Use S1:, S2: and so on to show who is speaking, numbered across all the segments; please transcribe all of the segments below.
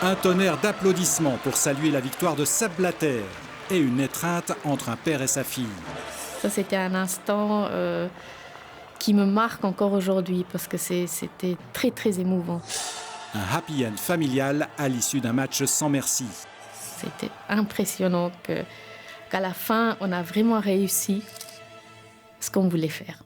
S1: Un tonnerre d'applaudissements pour saluer la victoire de Sepp Blatter et une étreinte entre un père et sa fille.
S2: Ça, c'était un instant qui me marque encore aujourd'hui parce que c'était très, très émouvant.
S1: Un happy end familial à l'issue d'un match sans merci.
S2: C'était impressionnant qu'à la fin, on a vraiment réussi ce qu'on voulait faire.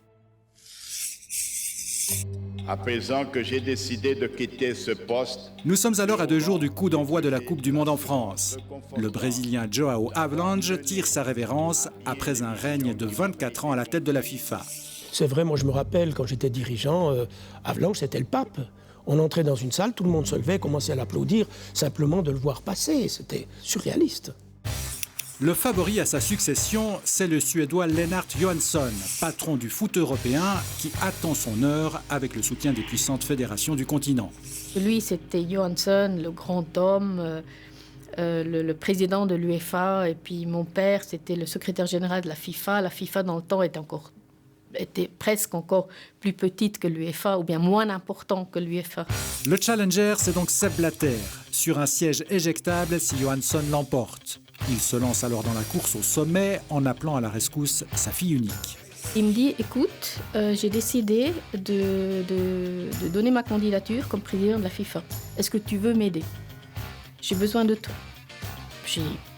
S3: À présent que j'ai décidé de quitter ce poste...
S1: Nous sommes alors à 2 jours du coup d'envoi de la Coupe du Monde en France. Le Brésilien João Havelange tire sa révérence après un règne de 24 ans à la tête de la FIFA.
S4: C'est vrai, moi je me rappelle quand j'étais dirigeant, Havelange c'était le pape. On entrait dans une salle, tout le monde se levait, commençait à l'applaudir, simplement de le voir passer, c'était surréaliste.
S1: Le favori à sa succession, c'est le Suédois Lennart Johansson, patron du foot européen, qui attend son heure avec le soutien des puissantes fédérations du continent.
S2: Lui, c'était Johansson, le grand homme, le président de l'UEFA, et puis mon père, c'était le secrétaire général de la FIFA. La FIFA, dans le temps, était presque encore plus petite que l'UEFA, ou bien moins important que l'UEFA.
S1: Le challenger, c'est donc Sepp Blatter, sur un siège éjectable si Johansson l'emporte. Il se lance alors dans la course au sommet en appelant à la rescousse sa fille unique.
S2: Il me dit, écoute, j'ai décidé de donner ma candidature comme président de la FIFA. Est-ce que tu veux m'aider? J'ai besoin de toi.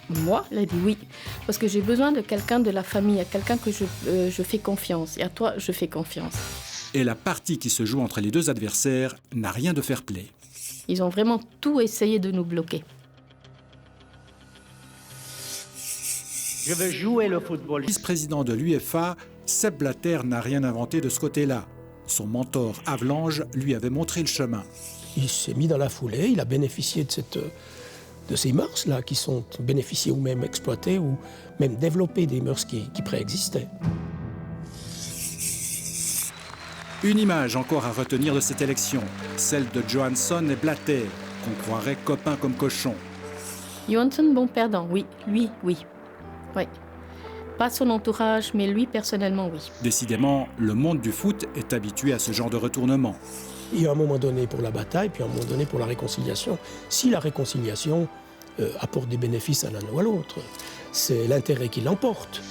S2: Moi, il a dit oui, parce que j'ai besoin de quelqu'un de la famille, à quelqu'un que je fais confiance. Et à toi, je fais confiance.
S1: Et la partie qui se joue entre les deux adversaires n'a rien de fair-play.
S2: Ils ont vraiment tout essayé de nous bloquer.
S5: Je veux jouer le football.
S1: Vice-président de l'UEFA, Sepp Blatter n'a rien inventé de ce côté-là. Son mentor Havelange lui avait montré le chemin.
S4: Il s'est mis dans la foulée, il a bénéficié de ces mœurs-là qui sont bénéficiées ou même exploitées ou même développées des mœurs qui préexistaient.
S1: Une image encore à retenir de cette élection, celle de Johansson et Blatter, qu'on croirait copains comme cochons.
S2: Johansson, bon perdant, oui. Lui, oui. Oui. Pas son entourage, mais lui, personnellement, oui.
S1: Décidément, le monde du foot est habitué à ce genre de retournement.
S4: Il y a un moment donné pour la bataille, puis un moment donné pour la réconciliation. Si la réconciliation apporte des bénéfices à l'un ou à l'autre, c'est l'intérêt qui l'emporte.